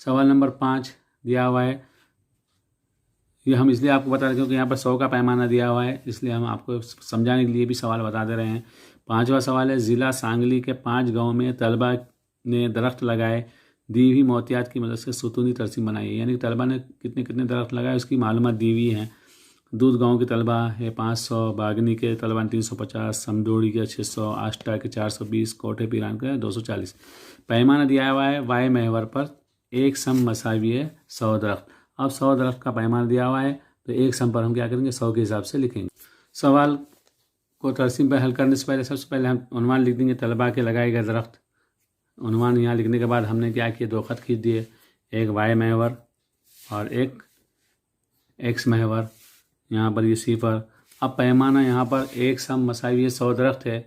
सवाल नंबर 5 दिया हुआ है, ये हम इसलिए आपको बता रहे हैं क्योंकि यहाँ पर 100 का पैमाना दिया हुआ है, इसलिए हम आपको समझाने के लिए भी सवाल बता दे रहे हैं। 5वां सवाल है, ज़िला सांगली के 5 गाँव में तलबा ने दरख्त लगाए, दी हुई मोहतियात की मदद से सुतूनी तरसीम बनाई है। यानी कि तलबा ने कितने कितने दरख्त लगाए उसकी मालूमात दी हुई है। दूध गांव के तलबा है 500, बागनी के तलबा ने 350, समदोड़ी के 600, आष्टा के 420, कोठे पीरान के 240। पैमाना दिया हुआ है वाय महवर पर एक सम मसावी है 100 दरख्त। अब 100 दरख्त का पैमाना दिया हुआ है तो एक सम पर हम क्या करेंगे 100 के हिसाब से लिखेंगे। सवाल को तरसीम पर हल करने से पहले सबसे पहले हम उन्वान लिख देंगे तलबा के लगाए गए दरख्त। उन्वान यहाँ लिखने के बाद हमने क्या किया, 2 खत खींच दिए, एक वाय महवर और एक एक्स महवर। यहाँ पर ये सिफर। अब पैमाना यहाँ पर एक सम मसावी 100 दरख्त है,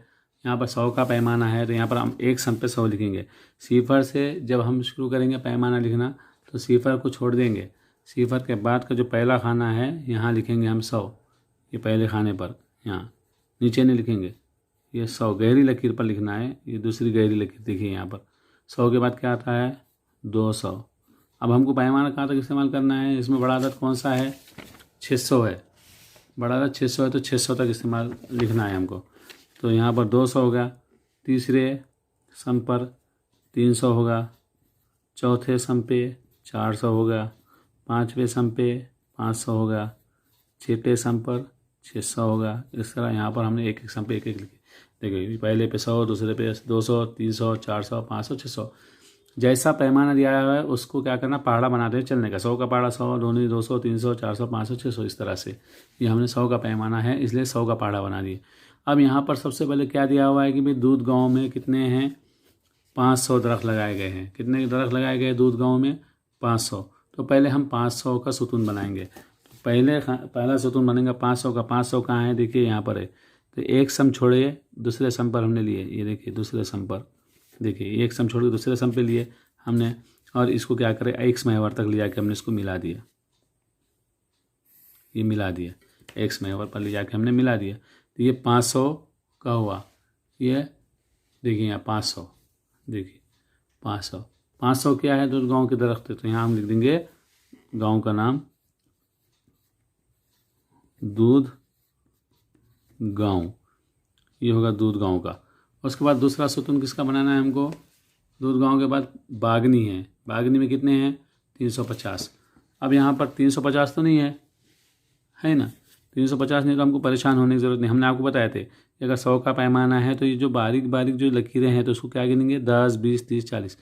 यहाँ पर 100 का पैमाना है तो यहाँ पर हम एक सम पे 100 लिखेंगे। सिफर से जब हम शुरू करेंगे पैमाना लिखना तो सिफर को छोड़ देंगे, सिफर के बाद का जो पहला खाना है यहाँ लिखेंगे हम 100। ये पहले खाने पर यहाँ नीचे नहीं लिखेंगे, ये 100 गहरी लकीर पर लिखना है। ये दूसरी गहरी लकीर देखिए यहाँ पर 100 के बाद क्या आता है 200। अब हमको पैमाना कहाँ तक इस्तेमाल करना है, इसमें बड़ा अदद कौन सा है 600 है, बड़ा अदद 600 है तो 600 तक इस्तेमाल लिखना है हमको। तो यहाँ पर 200 होगा, तीसरे सम पर 300 होगा, चौथे सम पे 400 होगा, पाँचवें सम पे 500 होगा, छठे सम पर 600 होगा। इस तरह यहाँ पर हमने एक एक सम पे एक एक लिखे। देखिए पहले पे 100, दूसरे पे 200, 300, 400, 500, 600। जैसा पैमाना दिया हुआ है उसको क्या करना, पहाड़ा बना दें चलने का। 100 का पहाड़ा 100, 200, 300, 400, 500, 600 इस तरह से। ये हमने 100 का पैमाना है इसलिए 100 का पहाड़ा बना दिए। अब यहाँ पर सबसे पहले क्या दिया हुआ है कि भाई दूध गाँव में कितने हैं 500 दरख्त लगाए गए हैं। कितने दरख्त लगाए गए दूध गाँव में 500। तो पहले हम 500 का सुतून बनाएंगे। तो पहला सुतून बनेगा 500 का। 500 कहाँ है देखिए यहाँ पर है, तो एक सम छोड़िए दूसरे सम पर हमने लिए, ये देखिए दूसरे सम पर देखिए एक सम छोड़ के दूसरे सम पे लिए हमने, और इसको क्या करें एक्स महवर तक ले जाके हमने इसको मिला दिया, ये मिला दिया एक्स महवर पर ले जाके हमने मिला दिया। तो ये 500 का हुआ, ये देखिए यहाँ 500, देखिए 500 क्या है दूध गाँव के दरख्त है, तो यहाँ हम लिख देंगे गाँव का नाम दूध गाँव, ये होगा दूध गाँव का। उसके बाद दूसरा सुतून किसका बनाना है हमको, दूध गाँव के बाद बागनी है। बागनी में कितने हैं 350। अब यहाँ पर 350 तो नहीं है ना, 350 नहीं तो हमको परेशान होने की ज़रूरत नहीं। हमने आपको बताए थे कि अगर 100 का पैमाना है तो ये जो बारीक बारीक जो लकीरें हैं तो उसको क्या गिनेंगे 10, 20, 30, 40।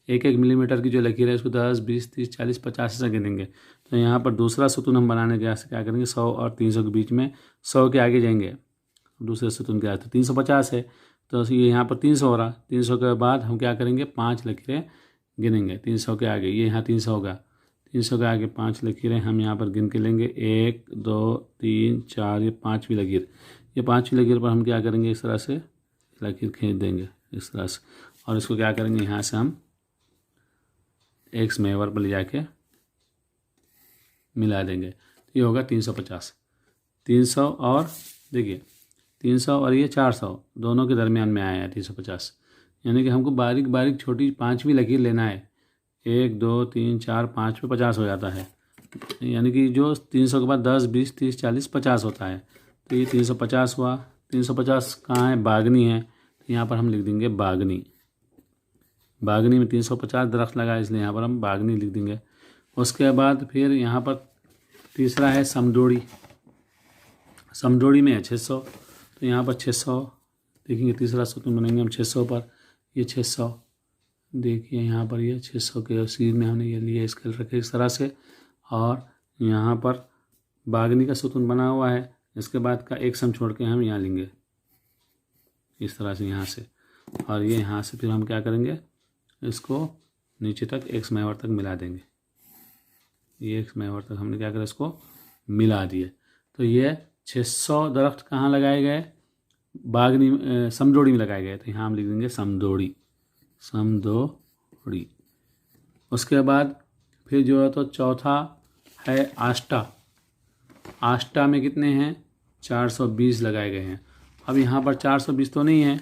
1-1 मिलीमीटर की जो लकीर है उसको 10, 20, 30, 40, 50 से गिनेंगे। तो यहाँ पर दूसरा सुतून हम बनाने के वास्ते क्या करेंगे 100 और 300 के बीच में 100 के आगे जाएंगे, दूसरे सुतून के वास्ते 350 है तो ये यहाँ पर 300 हो रहा। 300 के बाद हम क्या करेंगे 5 लकीरें गिनेंगे 300 के आगे, ये यहाँ 300 होगा, 300 के आगे 5 लकीरें हम यहाँ पर गिन के लेंगे 1, 2, 3, 4, ये 5वीं लकीर। ये 5वीं लकीर पर हम क्या करेंगे इस तरह से लकीर खींच देंगे इस तरह से, और इसको क्या करेंगे यहाँ से हम एक्स महवर पर ले जाके मिला देंगे। तो ये होगा 350। 300 और देखिए 300 और ये 400 दोनों के दरमियान में आया है 350। यानी कि हमको बारीक बारीक छोटी 5वीं लकीर लेना है। 1, 2, 3, 4, 5 पे 50 हो जाता है, यानी कि जो 300 के बाद 10, 20, 30, 40, 50 होता है। तो ये 350 हुआ। 350 कहाँ है बागनी है, तो यहाँ पर हम लिख देंगे बागनी। बागनी में 350 दरख्त लगा इसलिए यहाँ पर हम बागनी लिख देंगे। उसके बाद फिर यहाँ पर तीसरा है समदोड़ी। समदोड़ी में है 600, तो यहाँ पर 600 देखेंगे तीसरा सुतून बनेंगे हम 600 पर। ये 600 देखिए यहाँ पर ये 600 के सीध में हमने ये लिए स्केल रखे इस तरह से, और यहाँ पर बागनी का सुतून बना हुआ है। इसके बाद का एक सम छोड़ के हम यहाँ लेंगे इस तरह से यहाँ से, और ये यहाँ से फिर हम क्या करेंगे इसको नीचे तक एक्स महवर तक मिला देंगे। ये एक्स महवर तक हमने क्या करा इसको मिला दिए। तो ये 600 दरख्त कहाँ लगाए गए बागनी समदोड़ी में लगाए गए, तो यहाँ हम लिख देंगे समदोड़ी। समदोड़ी। उसके बाद फिर जो है तो चौथा है आष्टा। आष्टा में कितने हैं 420 लगाए गए हैं। अब यहाँ पर 420 तो नहीं है,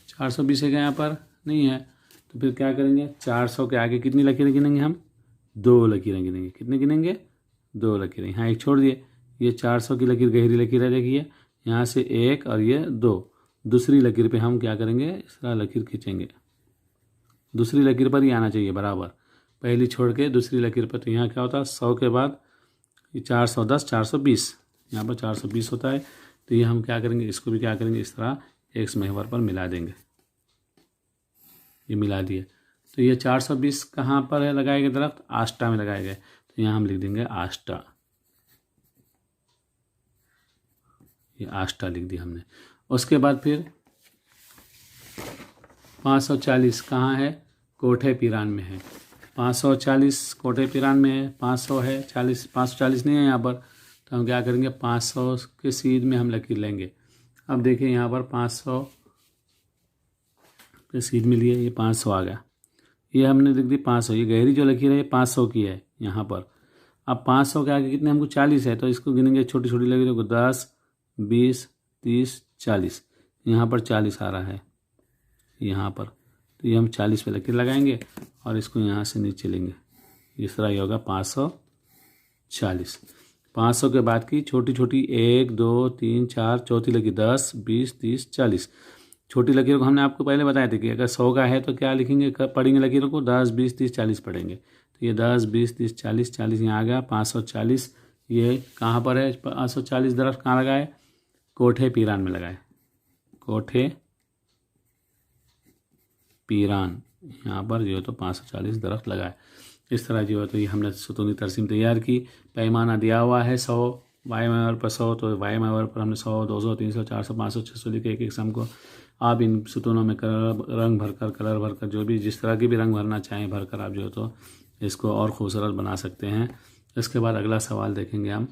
420 है क्या यहाँ पर नहीं है, तो फिर क्या करेंगे, 400 के आगे कितनी लकीरें गिनेंगे हम, 2 लकीरें गिनेंगे। कितने गिनेंगे, 2 लकीरें। यहाँ एक छोड़ दिए, ये 400 की लकीर गहरी लकीर है, देखिए यहाँ से 1 और ये 2। दूसरी लकीर पे हम क्या करेंगे, इस तरह लकीर खींचेंगे, दूसरी लकीर पर ही आना चाहिए बराबर, पहली छोड़ के दूसरी लकीर पर। तो यहाँ क्या होता है, 100 के बाद ये 410, 420, यहाँ पर 420 होता है। तो ये हम क्या करेंगे, इसको भी क्या करेंगे, इस तरह एक्स महवर पर मिला देंगे। ये मिला दिए। तो ये 420 कहाँ पर है लगाए गए दरख्त, आष्टा में लगाए गए। तो यहाँ हम लिख देंगे आष्टा, ये आष्टा लिख दिया हमने। उसके बाद फिर 540 कहाँ है, कोठे पिरान में है। 540 कोठे पिरान में है, 500 है, 40, 540 नहीं है यहाँ पर। तो हम क्या करेंगे, 500 के सीध में हम लकीर लेंगे। अब देखिए यहाँ पर 500 के सीध में लिए, ये 500 आ गया, ये हमने लिख दी 500। ये गहरी जो लकीर है ये 500 की है यहाँ पर। अब 500 के आगे कितने, हमको 40 है, तो इसको गिनेंगे छोटी छोटी लकीरों को, 10, 20, 30, 40। यहाँ पर 40 आ रहा है यहाँ पर। तो ये हम 40 पे लकीर लगाएंगे और इसको यहाँ से नीचे लेंगे, इस तरह ये होगा 540। 500 के बाद की छोटी छोटी 1, 2, 3, 4, चौथी लकीर 10, 20, 30, 40। छोटी लकीरों को हमने आपको पहले बताया था कि अगर 100 का है तो क्या लिखेंगे, पढ़ेंगे लकीरों को, 10, 20, 30, 40 पढ़ेंगे। तो ये 10, 20, 30, 40, 40 यहाँ आ गया 540। ये कहाँ पर है 540 दरख्त, कहाँ लगाए, कोठे पीरान में लगाए, कोठे पीरान, यहाँ पर जो है तो 540 दरख्त लगाए। इस तरह जो है तो ये हमने सुतूनी तरसीम तैयार की। पैमाना दिया हुआ है 100, वाई महवर पर 100, तो वाई महवर पर हमने 100, 200, 300, 400, 500, 600 लिखे एक एक सम को। आप इन सुतूनों में रंग भरकर, कलर भरकर, जो भी जिस तरह के भी रंग भरना चाहें भरकर आप जो है तो इसको और खूबसूरत बना सकते हैं। इसके बाद अगला सवाल देखेंगे हम।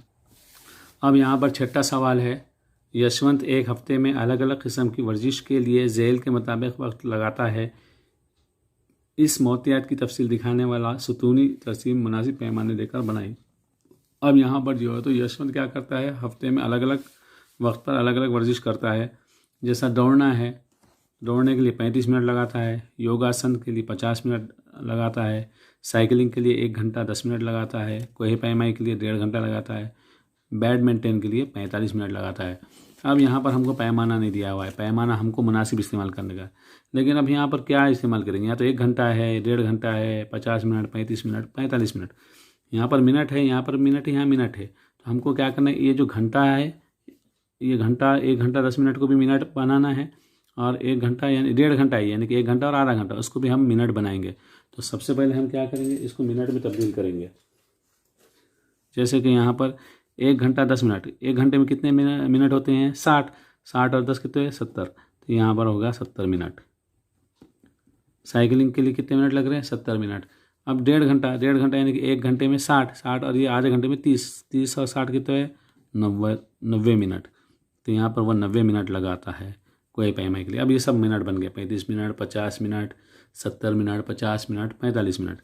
अब यहाँ पर छठा सवाल है, यशवंत एक हफ्ते में अलग अलग किस्म की वर्जिश के लिए झेल के मुताबिक वक्त लगाता है। इस मोहतियात की तफसील दिखाने वाला सुतूनी तरसीम मुनासिब पैमाने देकर बनाई। अब यहाँ पर जो है तो यशवंत क्या करता है, हफ्ते में अलग अलग वक्त पर अलग अलग वर्जिश करता है। जैसा दौड़ना है, दौड़ने के लिए 35 मिनट लगाता है, योगासन के लिए 50 मिनट लगाता है, साइकिलिंग के लिए 1 घंटा 10 मिनट लगाता है, कोहे पैमाई के लिए 1.5 घंटा लगाता है, बैडमिंटन के लिए 45 मिनट लगाता है। अब यहाँ पर हमको पैमाना नहीं दिया हुआ है, पैमाना हमको मुनासिब इस्तेमाल करने का। लेकिन अब यहाँ पर क्या इस्तेमाल करेंगे, यहाँ तो 1 घंटा है, 1.5 घंटा है, 50 मिनट, 35 मिनट, 45 मिनट। यहाँ पर मिनट है, यहाँ पर मिनट है, यहाँ मिनट है। तो हमको क्या करना है, ये जो घंटा है, ये घंटा 1 घंटा 10 मिनट को भी मिनट बनाना है, और 1 घंटा यानी 1.5 घंटा है, यानी कि 1 घंटा और आधा घंटा, उसको भी हम मिनट बनाएंगे। तो सबसे पहले हम क्या करेंगे, इसको मिनट में तब्दील करेंगे। जैसे कि यहाँ पर 1 घंटा 10 मिनट, 1 घंटे में कितने मिनट होते हैं, 60, 60 और 10 कितने, 70। तो यहाँ पर होगा 70 मिनट। साइकिलिंग के लिए कितने मिनट लग रहे हैं, 70 मिनट। अब 1.5 घंटा, 1.5 घंटा यानी कि 1 घंटे में 60, 60 और ये आधे घंटे में 30, 30 और 60 कितने, 90 मिनट। तो यहाँ पर वह 90 मिनट लगाता है कोई पैमाई के लिए। अब ये सब मिनट बन गए, 35 minute, 50 minute, 70 minute, 50 minute, 45 minute.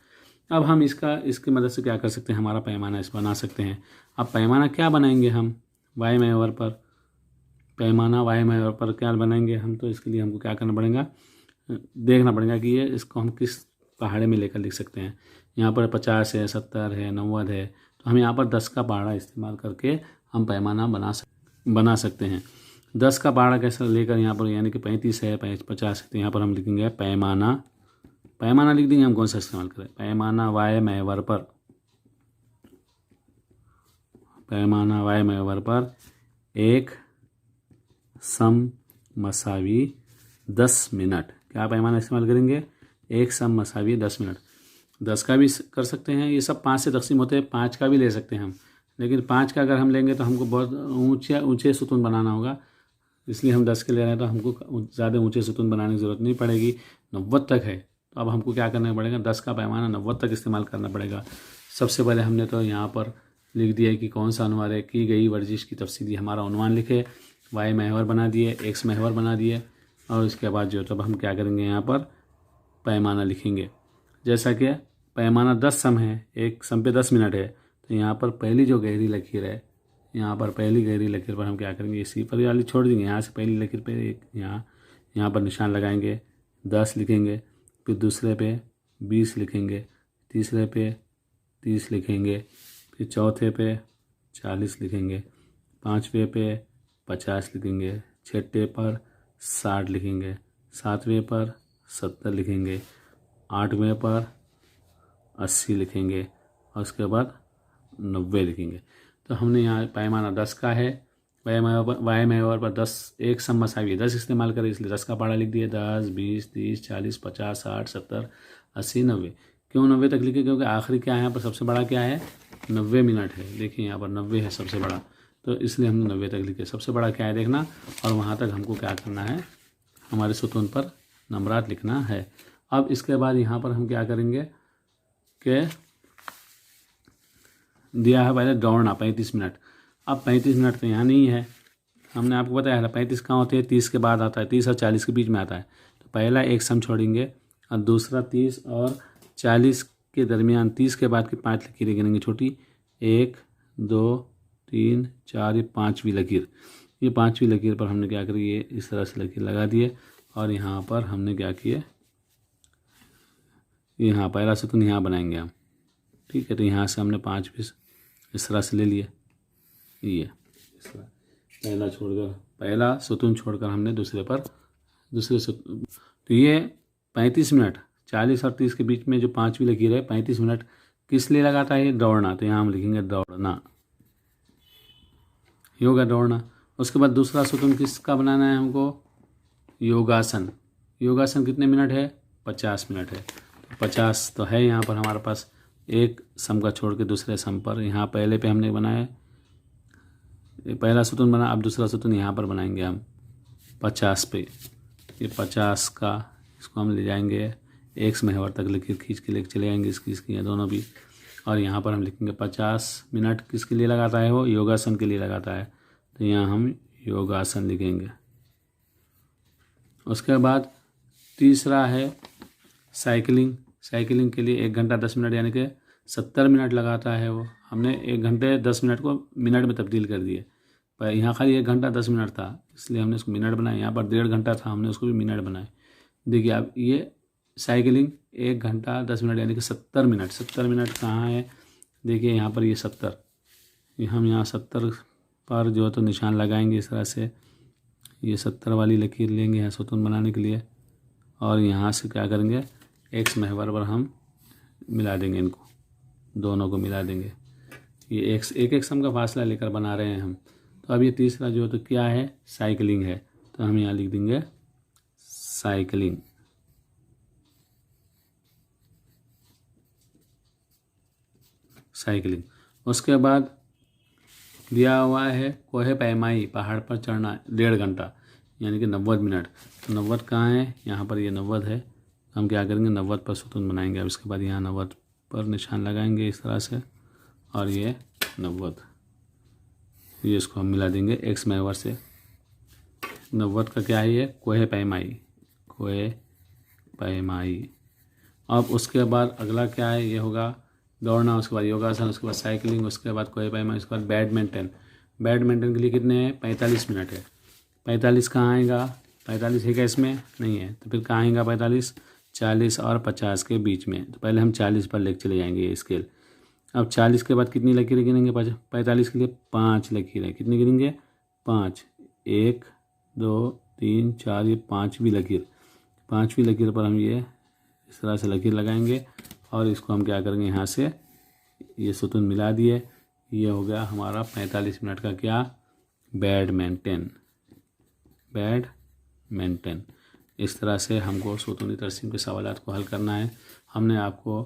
अब हम इसकी मदद से क्या कर सकते हैं, हमारा पैमाना इस बना सकते हैं। अब पैमाना क्या बनाएंगे हम, वाई महवर पर, पैमाना वाई महवर पर क्या बनाएंगे हम। तो इसके लिए हमको क्या करना पड़ेगा, देखना पड़ेगा कि ये इसको हम किस पहाड़े में लेकर लिख सकते हैं। यहाँ पर 50 है, 70 है, 90 है, तो हम यहाँ पर 10 का पहाड़ा इस्तेमाल करके हम पैमाना बना सकते हैं। 10 का पहाड़ा कैसे लेकर यहाँ पर, यानी कि 35 है, 50 है, तो यहाँ पर हम लिखेंगे पैमाना, पैमाना लिख देंगे। हम कौन सा इस्तेमाल करें, पैमाना वाई महवर पर, पैमाना वाई महवर पर एक सम मसावी 10 मिनट। क्या पैमाना इस्तेमाल करेंगे, एक सम मसावी 10 मिनट। 10 का भी कर सकते हैं, ये सब 5 से तकसीम होते हैं, 5 का भी ले सकते हैं हम। लेकिन 5 का अगर हम लेंगे तो हमको बहुत ऊंचे सुतून बनाना होगा, इसलिए हम 10 के ले रहे हैं। तो हमको ज़्यादा ऊंचे सुतून बनाने की ज़रूरत नहीं पड़ेगी, 90 तक है। तो अब हमको क्या करना पड़ेगा, 10 का पैमाना 90 तक इस्तेमाल करना पड़ेगा। सबसे पहले हमने तो यहाँ पर लिख दिया कि कौन सा अनुवाद है, की गई वर्जिश की तफसीली हमारा अनुमान लिखे, वाई महवर बना दिए, एक्स महवर बना दिए, और इसके बाद जो तब हम क्या करेंगे, यहाँ पर पैमाना लिखेंगे। जैसा कि पैमाना 10 सम है, एक सम पे 10 मिनट है, तो यहाँ पर पहली जो गहरी लकीर है, यहाँ पर पहली गहरी लकीर पर हम क्या करेंगे, इसी पर वाली छोड़ देंगे। यहाँ से पहली लकीर पे एक यहाँ पर निशान लगाएंगे, 10 लिखेंगे। फिर दूसरे पे 20 लिखेंगे, तीसरे पे 30 लिखेंगे, फिर चौथे पे 40 लिखेंगे, पाँचवें पे 50 लिखेंगे, छठे पर 60 लिखेंगे, सातवें पर 70 लिखेंगे, आठवें पर 80 लिखेंगे और उसके बाद 90 लिखेंगे। तो हमने यहाँ पैमाना 10 का है, वाई मैवर पर 10 एक सम मसावी 10 इस्तेमाल करें, इसलिए 10 का पहाड़ा लिख दिए। 10, 20, 30, 40, 50, 60, 70, 80, 90। क्यों 90 तक लिखे? क्योंकि आखिरी क्या है यहाँ पर, सबसे बड़ा क्या है, 90 मिनट है। देखिए यहाँ पर 90 है सबसे बड़ा, तो इसलिए हमने 90 तक लिखे। सबसे बड़ा क्या है देखना, और वहाँ तक हमको क्या करना है, हमारे सुतून पर नंबरात लिखना है। अब इसके बाद यहाँ पर हम क्या करेंगे कि दिया है पहले दौड़ना 35 मिनट। अब 35 मिनट तो यहाँ नहीं है, हमने आपको बताया था 35 कहाँ होते हैं, 30 के बाद आता है, 30 और 40 के बीच में आता है। तो पहला एक सम छोड़ेंगे और दूसरा 30 और 40 के दरमियान 30 के बाद की 5 लकीरें गिनेंगे छोटी, 1, 2, 3, 4, ये 5वीं लकीर। ये 5वीं लकीर पर हमने क्या करी, ये इस तरह से लकीर लगा दिए और यहाँ पर हमने क्या किए, यहाँ पहला सुतून यहाँ बनाएंगे हम, ठीक है। तो यहाँ से हमने 5 पीस इस तरह से ले लिए, ये इस तरह पहला सुतून छोड़कर हमने दूसरे सुतून। तो ये 35 मिनट 40 और 30 के बीच में जो 5वीं लकीर है, 35 मिनट किस लिए लगाता है, दौड़ना। तो यहाँ हम लिखेंगे दौड़ना, योगा दौड़ना। उसके बाद दूसरा सुतून किसका बनाना है हमको, योगासन। योगासन कितने मिनट है, 50 मिनट है। 50 तो है यहाँ पर हमारे पास, एक सम का छोड़ के दूसरे सम पर। यहाँ पहले पे हमने बनाया, पहला सुतून बना, अब दूसरा सुतून यहाँ पर बनाएंगे हम 50 पे। ये 50 का इसको हम ले जाएंगे एक्स महवर तक लकीर खींच के लेके चले जाएंगे, इसकी दोनों भी। और यहाँ पर हम लिखेंगे 50 मिनट किसके लिए लगाता है, वो योगासन के लिए लगाता है। तो यहाँ हम योगासन लिखेंगे। उसके बाद तीसरा है साइकिलिंग। साइकिलिंग के लिए 1 घंटा 10 मिनट यानी कि 70 मिनट लगाता है वो। हमने 1 घंटे 10 मिनट को मिनट में तब्दील कर दिए, पर यहाँ खाली 1 घंटा 10 मिनट था इसलिए हमने उसको मिनट बनाया। यहाँ पर 1.5 घंटा था, हमने उसको भी मिनट बनाए। देखिए अब ये साइकिलिंग 1 घंटा 10 मिनट यानी कि 70 मिनट। 70 मिनट कहाँ है, देखिए यहाँ पर ये 70, हम यहाँ 70 पर जो है तो निशान लगाएंगे इस तरह से। ये 70 वाली लकीर लेंगे यहाँ सुतून बनाने के लिए और यहाँ से क्या करेंगे, एक्स महवर पर हम मिला देंगे, इनको दोनों को मिला देंगे। ये एक सम का फासला लेकर बना रहे हैं हम। तो अब ये तीसरा जो तो क्या है, साइकिलिंग है। तो हम यहाँ लिख देंगे साइकिलिंग। साइकिलिंग। उसके बाद दिया हुआ है कोहे पैमाई, पहाड़ पर चढ़ना 1.5 घंटा यानी कि 90 मिनट। तो 90 कहाँ है, यहाँ पर ये 90 है। हम क्या करेंगे, 90 पर सुतून बनाएंगे। अब इसके बाद यहाँ 90 पर निशान लगाएंगे इस तरह से और ये 90, ये इसको हम मिला देंगे एक्स महवर से। 90 का क्या है, ये कोहे पैमाई, कोहे पैमाई। अब उसके बाद अगला क्या है, ये होगा दौड़ना, उसके बाद योगासन, उसके बाद साइकिलिंग, उसके बाद कोहे पैमाई, उसके बाद बैडमिंटन। बैडमिंटन के लिए कितने हैं, 45 मिनट है। 45 कहाँ आएगा, 45 है क्या इसमें, नहीं है। तो फिर कहाँ आएगा 45, 40 और 50 के बीच में। तो पहले हम 40 पर लेके चले जाएंगे ये स्केल। अब 40 के बाद कितनी लकीरें गिनेंगे, 45 के लिए 5 लकीरें। कितनी गिनेंगे, 5, 1, 2, 3, 4, ये 5वीं लकीर। 5वीं लकीर पर हम ये इस तरह से लकीर लगाएंगे और इसको हम क्या करेंगे, यहाँ से ये सुतून मिला दिए। ये हो गया हमारा 45 मिनट का क्या, बैडमिंटन। बैडमिंटन। इस तरह से हमको सुतूनी तरसीम के सवालात को हल करना है। हमने आपको